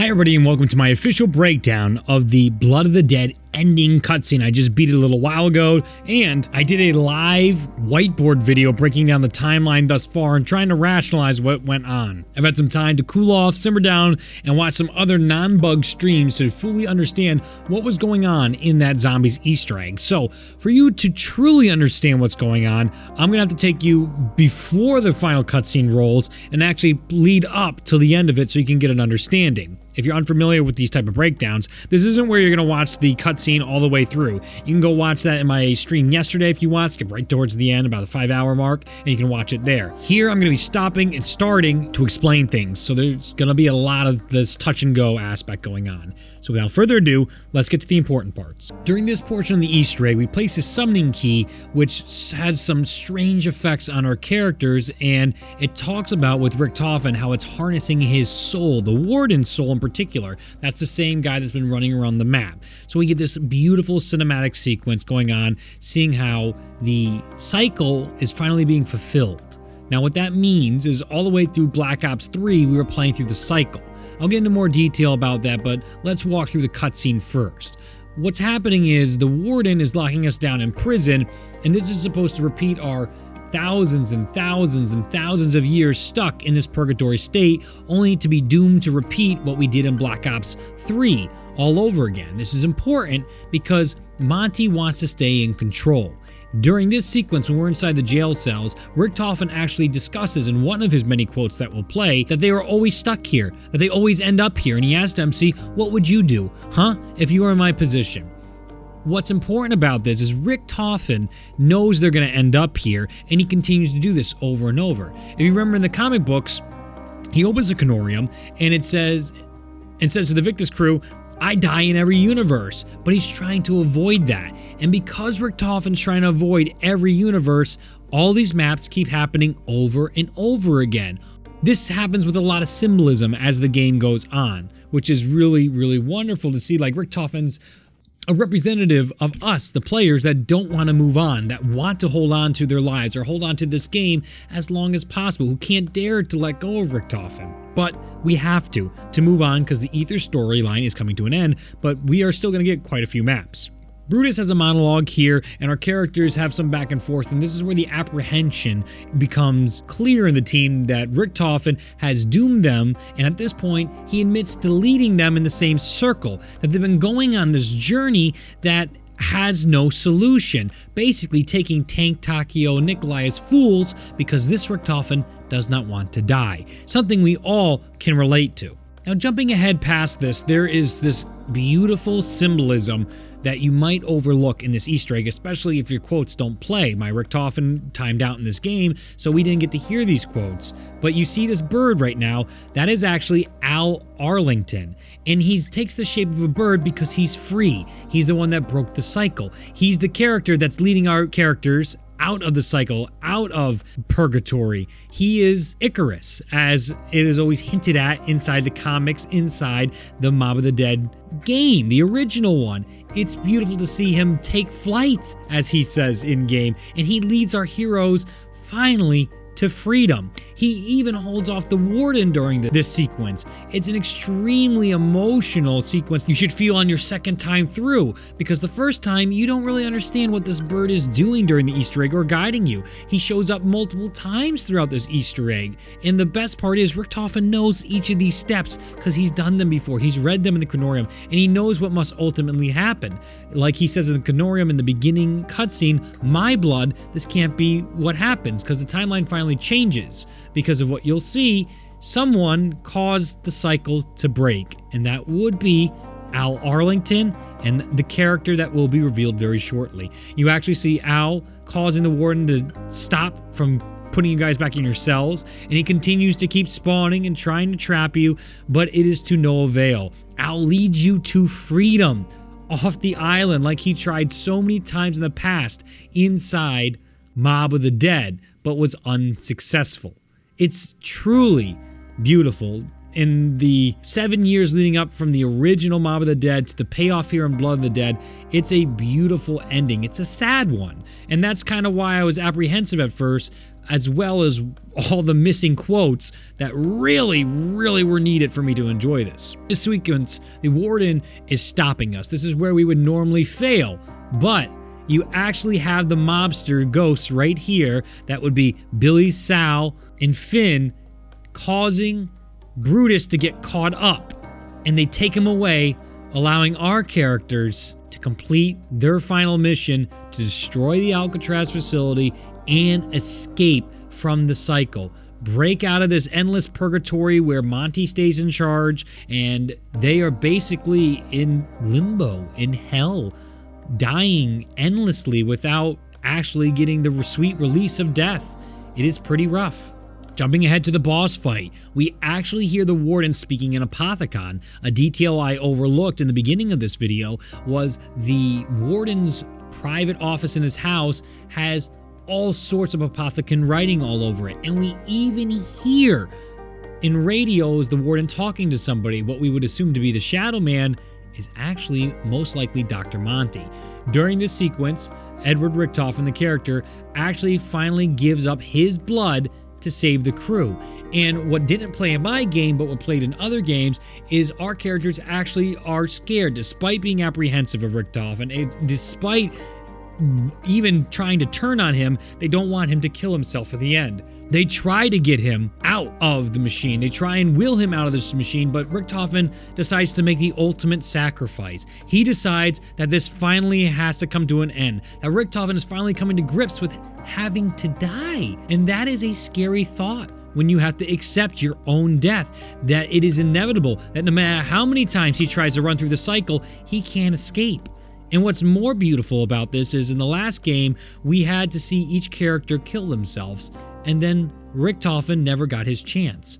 Hi everybody and welcome to my official breakdown of the Blood of the Dead ending cutscene. I just beat it a little while ago, and I did a live whiteboard video breaking down the timeline thus far and trying to rationalize what went on. I've had some time to cool off, simmer down, and watch some other non-bug streams to fully understand what was going on in that zombie's Easter egg. So, for you to truly understand what's going on, I'm gonna have to take you before the final cutscene rolls and actually lead up till the end of it so you can get an understanding. If you're unfamiliar with these type of breakdowns, this isn't where you're going to watch the cutscene all the way through. You can go watch that in my stream yesterday if you want. Skip right towards the end, about the 5-hour mark, and you can watch it there. Here, I'm going to be stopping and starting to explain things, so there's going to be a lot of this touch and go aspect going on. So without further ado, let's get to the important parts. During this portion of the Easter egg, we place a summoning key, which has some strange effects on our characters, and it talks about with Richtofen how it's harnessing his soul, the Warden's soul in particular. That's the same guy that's been running around the map. So we get this beautiful cinematic sequence going on, seeing how the cycle is finally being fulfilled. Now what that means is all the way through Black Ops 3, we were playing through the cycle. I'll get into more detail about that, but let's walk through the cutscene first. What's happening is the Warden is locking us down in prison, and this is supposed to repeat our thousands and thousands and thousands of years stuck in this purgatory state, only to be doomed to repeat what we did in Black Ops 3 all over again. This is important because Monty wants to stay in control. During this sequence, when we're inside the jail cells, Richtofen actually discusses in one of his many quotes that we'll play that they are always stuck here, that they always end up here, and he asked MC, what would you do, if you were in my position? What's important about this is Richtofen knows they're going to end up here, and he continues to do this over and over. If you remember in the comic books, he opens a canorium, and it says to the Victus crew, I die in every universe, but he's trying to avoid that. And because Richtofen's trying to avoid every universe, all these maps keep happening over and over again. This happens with a lot of symbolism as the game goes on, which is really, really wonderful to see. Like Richtofen's a representative of us, the players that don't want to move on, that want to hold on to their lives or hold on to this game as long as possible, who can't dare to let go of Richtofen. But we have to move on because the Aether storyline is coming to an end, but we are still going to get quite a few maps. Brutus has a monologue here, and our characters have some back and forth, and this is where the apprehension becomes clear in the team that Richtofen has doomed them, and at this point, he admits to leading them in the same circle, that they've been going on this journey that has no solution, basically taking Tank, Takio, and Nikolai as fools because this Richtofen does not want to die, something we all can relate to. Now jumping ahead past this, there is this beautiful symbolism that you might overlook in this Easter egg, especially if your quotes don't play. My Richtofen timed out in this game, so we didn't get to hear these quotes. But you see this bird right now, that is actually Al Arlington. And he takes the shape of a bird because he's free. He's the one that broke the cycle. He's the character that's leading our characters out of the cycle, out of purgatory. He is Icarus, as it is always hinted at inside the comics, inside the Mob of the Dead game, the original one. It's beautiful to see him take flight, as he says in game, and he leads our heroes finally to freedom. He even holds off the Warden during this sequence. It's an extremely emotional sequence you should feel on your second time through, because the first time you don't really understand what this bird is doing during the Easter egg or guiding you. He shows up multiple times throughout this Easter egg, and the best part is Richtofen knows each of these steps because he's done them before. He's read them in the canorium, and he knows what must ultimately happen. Like he says in the canorium in the beginning cutscene, my blood, this can't be what happens, because the timeline finally changes. Because of what you'll see, someone caused the cycle to break, and that would be Al Arlington and the character that will be revealed very shortly. You actually see Al causing the Warden to stop from putting you guys back in your cells, and he continues to keep spawning and trying to trap you, but it is to no avail. Al leads you to freedom off the island like he tried so many times in the past inside Mob of the Dead, but was unsuccessful. It's truly beautiful. In the 7 years leading up from the original Mob of the Dead to the payoff here in Blood of the Dead, it's a beautiful ending. It's a sad one, and that's kind of why I was apprehensive at first as well as all the missing quotes that really were needed for me to enjoy this. This sequence, the warden is stopping us. This is where we would normally fail, but you actually have the mobster ghosts right here. That would be Billy, Sal, and Finn, causing Brutus to get caught up, and they take him away, allowing our characters to complete their final mission to destroy the Alcatraz facility and escape from the cycle. Break out of this endless purgatory where Monty stays in charge, and they are basically in limbo, in hell, dying endlessly without actually getting the sweet release of death. It is pretty rough. Jumping ahead to the boss fight, we actually hear the warden speaking in Apothicon. A detail I overlooked in the beginning of this video was the warden's private office in his house has all sorts of Apothicon writing all over it, and we even hear in radios the warden talking to somebody. What we would assume to be the Shadow Man is actually most likely Dr. Monty. During this sequence, Edward Richtofen, the character, actually finally gives up his blood to save the crew. And what didn't play in my game, but what played in other games, is our characters actually are scared, despite being apprehensive of Richtofen, despite even trying to turn on him. They don't want him to kill himself at the end. They try to get him out of the machine. They try and will him out of this machine, but Richtofen decides to make the ultimate sacrifice. He decides that this finally has to come to an end, that Richtofen is finally coming to grips with having to die. And that is a scary thought when you have to accept your own death, that it is inevitable, that no matter how many times he tries to run through the cycle, he can't escape. And what's more beautiful about this is in the last game, we had to see each character kill themselves, and then Richtofen never got his chance.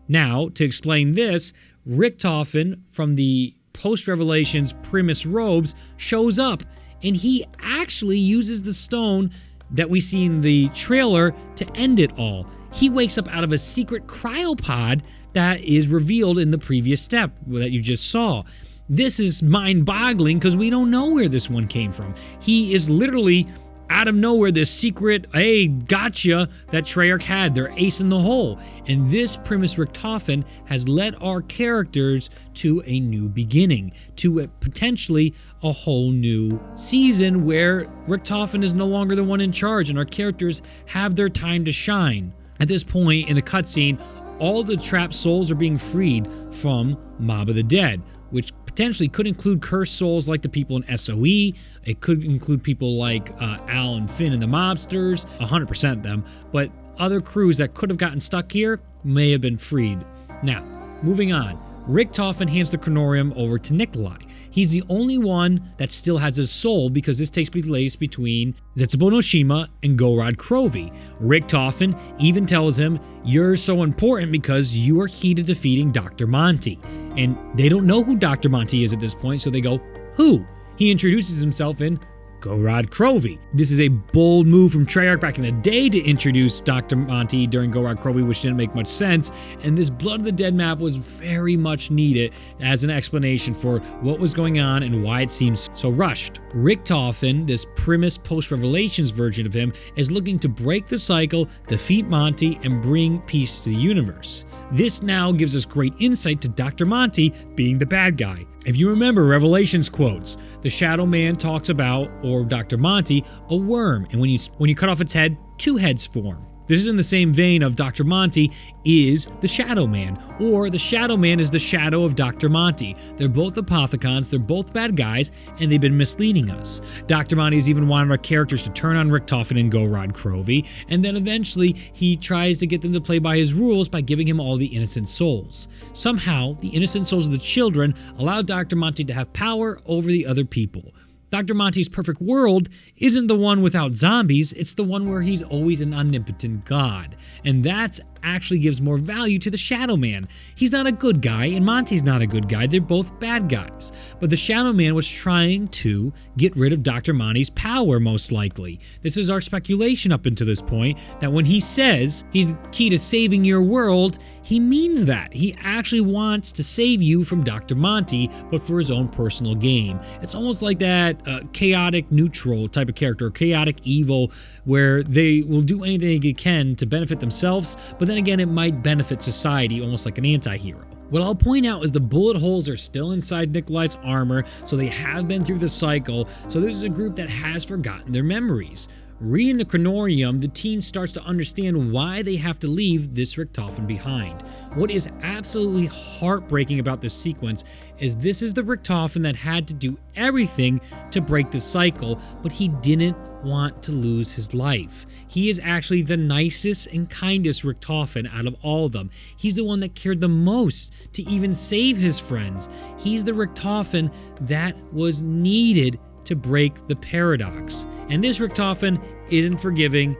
Now, to explain this, Richtofen from the post-Revelations Primus robes shows up, and he actually uses the stone that we see in the trailer to end it all. He wakes up out of a secret cryopod that is revealed in the previous step that you just saw. This is mind-boggling because we don't know where this one came from. He is literally out of nowhere this secret, hey, gotcha, that Treyarch had, their ace in the hole. And this Primus Richtofen has led our characters to a new beginning, to potentially a whole new season where Richtofen is no longer the one in charge and our characters have their time to shine. At this point in the cutscene, all the trapped souls are being freed from Mob of the Dead, which potentially could include cursed souls like the people in SOE. It could include people like Al and Finn and the mobsters, 100% them, but other crews that could have gotten stuck here may have been freed. Now, moving on, Richtofen hands the Chronorium over to Nikolai. He's the only one that still has his soul because this takes place between Zetsubo no Shima and Gorod Krovi. Richtofen even tells him, "You're so important because you are key to defeating Dr. Monty." And they don't know who Dr. Monty is at this point, so they go, "Who?" He introduces himself in Gorod Krovi. This is a bold move from Treyarch back in the day to introduce Dr. Monty during Gorod Krovi, which didn't make much sense, and this Blood of the Dead map was very much needed as an explanation for what was going on and why it seems so rushed. Richtofen, this Primus post-Revelations version of him, is looking to break the cycle, defeat Monty, and bring peace to the universe. This now gives us great insight to Dr. Monty being the bad guy. If you remember Revelations quotes, the Shadow Man talks about, or Dr. Monty, a worm, and when you cut off its head, two heads form. This is in the same vein of Dr. Monty is the Shadow Man, or the Shadow Man is the shadow of Dr. Monty. They're both Apothicons, they're both bad guys, and they've been misleading us. Dr. Monty's even wanted our characters to turn on Richtofen and Gorod Krovi, and then eventually he tries to get them to play by his rules by giving him all the innocent souls. Somehow, the innocent souls of the children allow Dr. Monty to have power over the other people. Dr. Monty's perfect world isn't the one without zombies, it's the one where he's always an omnipotent god. And that's actually gives more value to the Shadow Man. He's not a good guy, and Monty's not a good guy. They're both bad guys. But the Shadow Man was trying to get rid of Dr. Monty's power, most likely. This is our speculation up until this point, that when he says he's the key to saving your world, he means that. He actually wants to save you from Dr. Monty, but for his own personal gain. It's almost like that chaotic neutral type of character, or chaotic evil, where they will do anything they can to benefit themselves, but then again, it might benefit society, almost like an anti-hero. What I'll point out is the bullet holes are still inside Nikolai's armor, so they have been through the cycle, so this is a group that has forgotten their memories. Reading the Chronorium, the team starts to understand why they have to leave this Richtofen behind. What is absolutely heartbreaking about this sequence is this is the Richtofen that had to do everything to break the cycle, but he didn't want to lose his life. He is actually the nicest and kindest Richtofen out of all of them. He's the one that cared the most to even save his friends. He's the Richtofen that was needed to break the paradox. And this Richtofen isn't forgiving,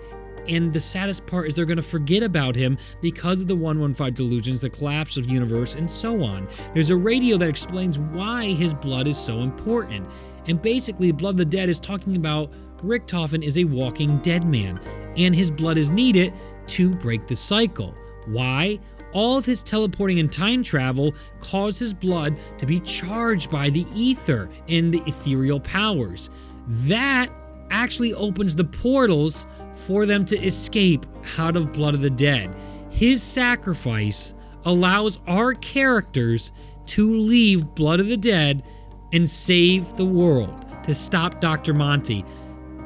and the saddest part is they're going to forget about him because of the 115 delusions, the collapse of universe, and so on. There's a radio that explains why his blood is so important. And basically, Blood of the Dead is talking about Richtofen is a walking dead man, and his blood is needed to break the cycle. Why? All of his teleporting and time travel caused his blood to be charged by the Aether and the ethereal powers. That actually opens the portals for them to escape out of Blood of the Dead. His sacrifice allows our characters to leave Blood of the Dead and save the world, to stop Dr. Monty.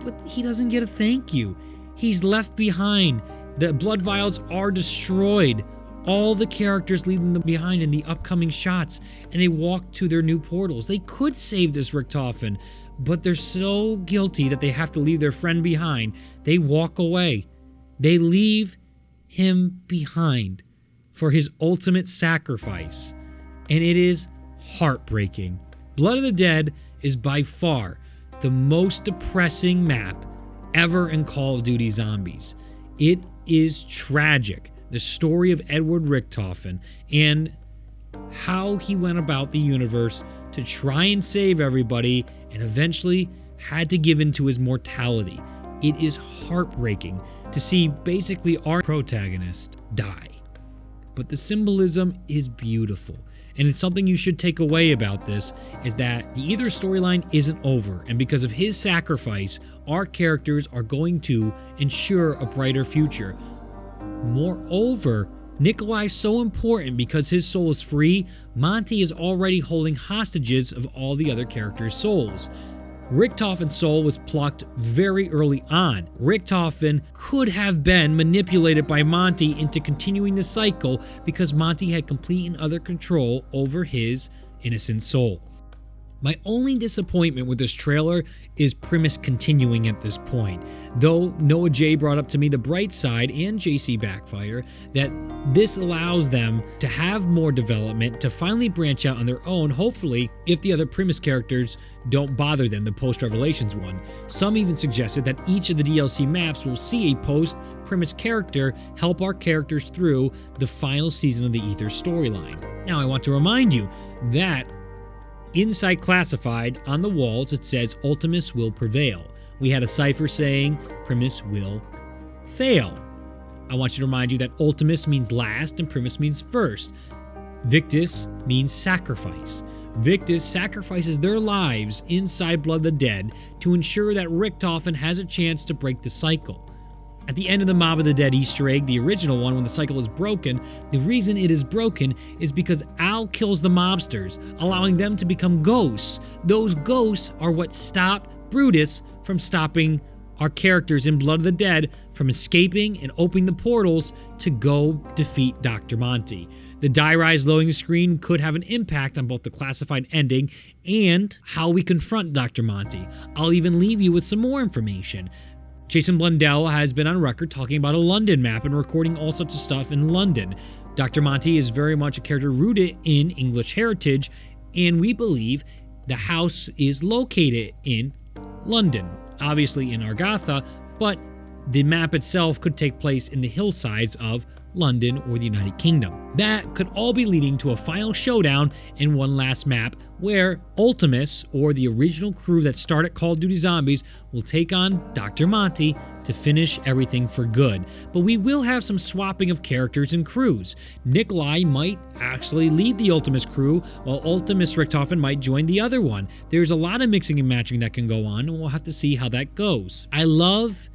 But he doesn't get a thank you. He's left behind. The blood vials are destroyed. All the characters leaving them behind in the upcoming shots, and they walk to their new portals. They could save this Richtofen, but they're so guilty that they have to leave their friend behind. They walk away. They leave him behind for his ultimate sacrifice, and it is heartbreaking. Blood of the Dead is by far the most depressing map ever in Call of Duty Zombies. It is tragic. The story of Edward Richtofen and how he went about the universe to try and save everybody and eventually had to give in to his mortality. It is heartbreaking to see basically our protagonist die. But the symbolism is beautiful. And it's something you should take away about this, is that the Aether storyline isn't over, and because of his sacrifice, our characters are going to ensure a brighter future. Moreover, Nikolai's so important because his soul is free. Monty is already holding hostages of all the other characters' souls. Richtofen's soul was plucked very early on. Richtofen could have been manipulated by Monty into continuing the cycle because Monty had complete and utter control over his innocent soul. My only disappointment with this trailer is Primus continuing at this point. Though Noah J brought up to me the bright side, and JC Backfire, that this allows them to have more development, to finally branch out on their own, hopefully, if the other Primus characters don't bother them, the post-Revelations one. Some even suggested that each of the DLC maps will see a post-Primus character help our characters through the final season of the Aether storyline. Now, I want to remind you that inside Classified, on the walls, it says Ultimus will prevail. We had a cipher saying Primus will fail. I want you to remind you that Ultimus means last and Primus means first. Victus means sacrifice. Victus sacrifices their lives inside Blood of the Dead to ensure that Richtofen has a chance to break the cycle. At the end of the Mob of the Dead Easter egg, the original one, when the cycle is broken, the reason it is broken is because Al kills the mobsters, allowing them to become ghosts. Those ghosts are what stop Brutus from stopping our characters in Blood of the Dead from escaping and opening the portals to go defeat Dr. Monty. The Die Rise loading screen could have an impact on both the Classified ending and how we confront Dr. Monty. I'll even leave you with some more information. Jason Blundell has been on record talking about a London map and recording all sorts of stuff in London. Dr. Monty is very much a character rooted in English heritage, and we believe the house is located in London, obviously in Argatha, but the map itself could take place in the hillsides of London, or the United Kingdom. That could all be leading to a final showdown in one last map where Ultimus, or the original crew that started Call of Duty Zombies, will take on Dr. Monty to finish everything for good. But we will have some swapping of characters and crews. Nikolai might actually lead the Ultimus crew, while Ultimus Richtofen might join the other one. There's a lot of mixing and matching that can go on, and we'll have to see how that goes. I love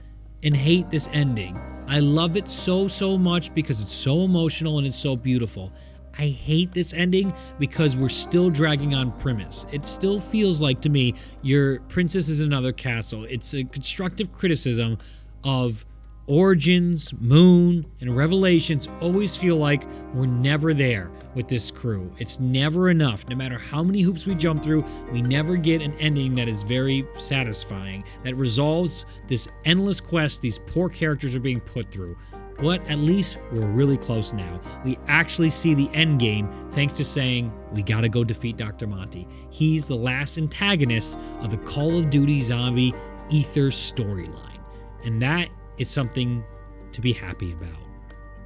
and hate this ending. I love it so much because it's so emotional and it's so beautiful. I hate this ending because we're still dragging on premise. It still feels like, to me, your princess is another castle. It's a constructive criticism of Origins, Moon, and Revelations always feel like we're never there with this crew. It's never enough. No matter how many hoops we jump through, we never get an ending that is very satisfying, that resolves this endless quest these poor characters are being put through. But at least we're really close now. We actually see the end game thanks to saying, we gotta go defeat Dr. Monty. He's the last antagonist of the Call of Duty Zombie Aether storyline. And that is something to be happy about.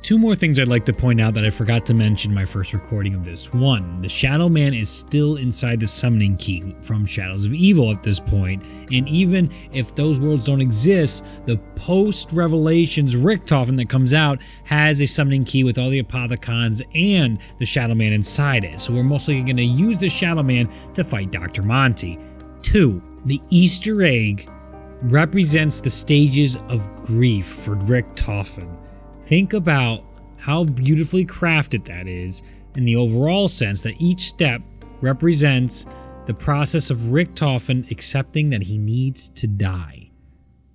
Two more things I'd like to point out that I forgot to mention in my first recording of this. One, the Shadow Man is still inside the summoning key from Shadows of Evil at this point, and even if those worlds don't exist, the post-Revelations Richtofen that comes out has a summoning key with all the Apothicons and the Shadow Man inside it, so we're mostly going to use the Shadow Man to fight Dr. Monty. Two, the Easter egg represents the stages of grief for Richtofen. Think about how beautifully crafted that is in the overall sense that each step represents the process of Richtofen accepting that he needs to die.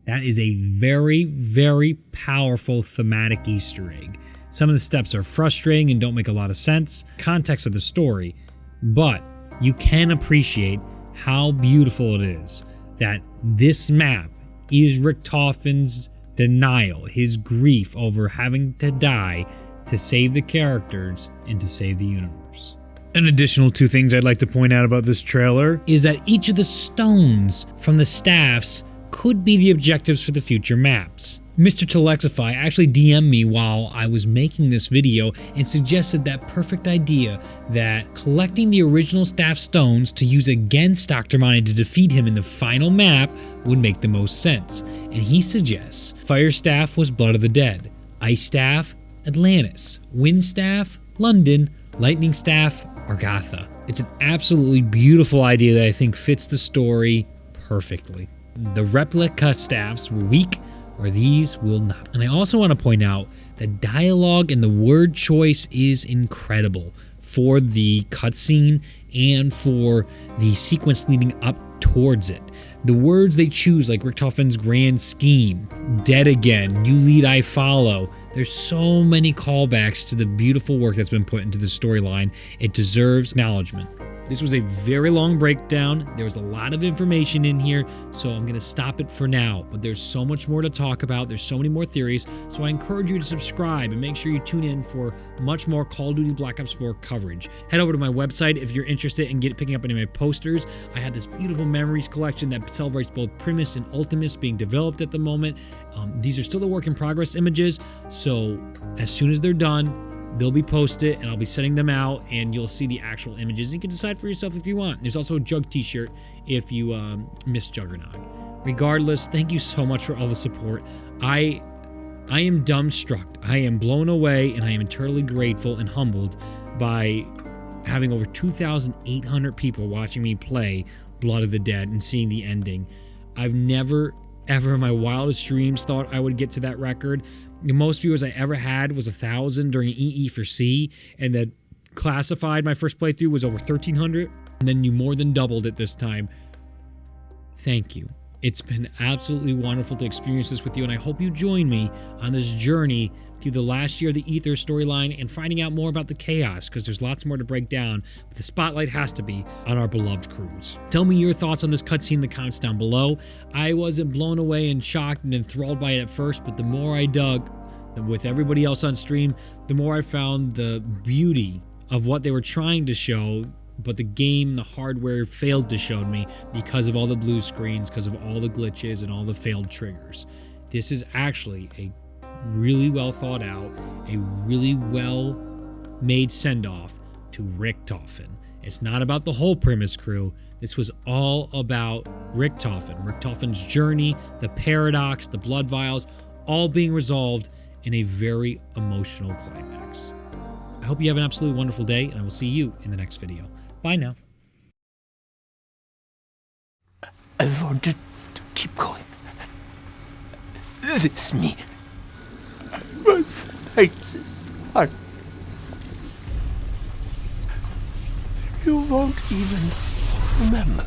That is a very powerful thematic Easter egg. Some of the steps are frustrating and don't make a lot of sense, context of the story, but you can appreciate how beautiful it is that this map is Richtofen's denial, his grief over having to die to save the characters and to save the universe. An additional two things I'd like to point out about this trailer is that each of the stones from the staffs could be the objectives for the future maps. Mr. Telexify actually DM'd me while I was making this video and suggested that perfect idea that collecting the original staff stones to use against Dr. Monty to defeat him in the final map would make the most sense. And he suggests Fire Staff was Blood of the Dead, Ice Staff, Atlantis, Wind Staff, London, Lightning Staff, Argatha. It's an absolutely beautiful idea that I think fits the story perfectly. The replica staffs were weak, or these will not. And I also want to point out that dialogue and the word choice is incredible for the cutscene and for the sequence leading up towards it. The words they choose, like Richtofen's grand scheme, dead again, you lead, I follow. There's so many callbacks to the beautiful work that's been put into the storyline. It deserves acknowledgement. This was a very long breakdown. There was a lot of information in here, so I'm going to stop it for now. But there's so much more to talk about. There's so many more theories, so I encourage you to subscribe and make sure you tune in for much more Call of Duty Black Ops 4 coverage. Head over to my website if you're interested in picking up any of my posters. I have this beautiful memories collection that celebrates both Primus and Ultimus being developed at the moment. These are still the work in progress images, so as soon as they're done, they'll be posted and I'll be sending them out and you'll see the actual images. You can decide for yourself if you want. There's also a Jug t-shirt if you miss Juggernog. Regardless, thank you so much for all the support. I am dumbstruck. I am blown away and I am eternally grateful and humbled by having over 2,800 people watching me play Blood of the Dead and seeing the ending. I've never, ever in my wildest dreams thought I would get to that record. The most viewers I ever had was 1,000 during EE4C, and that classified my first playthrough was over 1,300, and then you more than doubled it this time. Thank you. It's been absolutely wonderful to experience this with you, and I hope you join me on this journey through the last year of the Aether storyline and finding out more about the chaos, because there's lots more to break down, but the spotlight has to be on our beloved crews. Tell me your thoughts on this cutscene in the comments down below. I wasn't blown away and shocked and enthralled by it at first, but the more I dug with everybody else on stream, the more I found the beauty of what they were trying to show, but the game, the hardware failed to show me because of all the blue screens, because of all the glitches and all the failed triggers. This is actually a really well thought out, a really well made send-off to Richtofen. It's not about the whole Primus crew. This was all about Richtofen. Richtofen's journey, the paradox, the blood vials, all being resolved in a very emotional climax. I hope you have an absolutely wonderful day, and I will see you in the next video. Bye now. I wanted to keep going. This me was the nicest heart. You won't even remember.